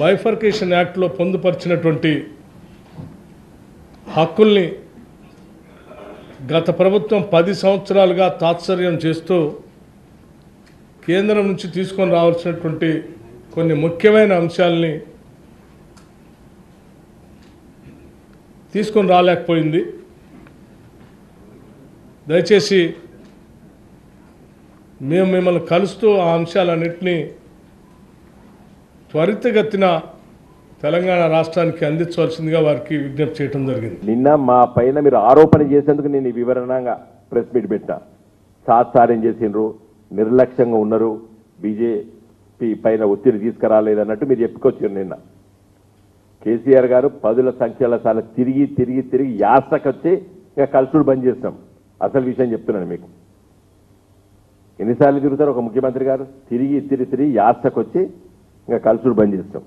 Bifurcation యాక్ట్లో పొందుపరిచినటువంటి హక్కుల్ని గత ప్రభుత్వం 10 సంవత్సరాలుగా తాత్సర్యం చేస్తూ కేంద్రం నుంచి తీసుకొని రావాల్సినటువంటి కొన్ని ముఖ్యమైన అంశాలని తీసుకొని రాలేకపోయింది. దయచేసి మేము మిమ్మల్ని కలుస్తూ ఆ అంశాలన్నింటినీ త్వరితగతిన తెలంగాణ రాష్ట్రానికి అందించవలసిందిగా వారికి విజ్ఞప్తి చేయడం జరిగింది. నిన్న మా పైన మీరు ఆరోపణ చేసేందుకు నేను ఈ వివరణంగా ప్రెస్ మీట్ పెట్టినా. సాత్సార్యం చేసిండ్రు, నిర్లక్ష్యంగా ఉన్నారు, బీజేపీ పైన ఒత్తిడి తీసుకురాలేదన్నట్టు మీరు చెప్పుకొచ్చారు. నిన్న కేసీఆర్ గారు పదుల సంఖ్యల సార్లు తిరిగి తిరిగి తిరిగి యాసకొచ్చి ఇంకా కలుసుడు బంద్ చేస్తాం. అసలు విషయం చెప్తున్నాను మీకు. ఎన్నిసార్లు తిరుగుతారు ఒక ముఖ్యమంత్రి గారు? తిరిగి తిరిగి తిరిగి యాసకొచ్చి ఇంకా కలుసుడు బంద్ చేస్తాం.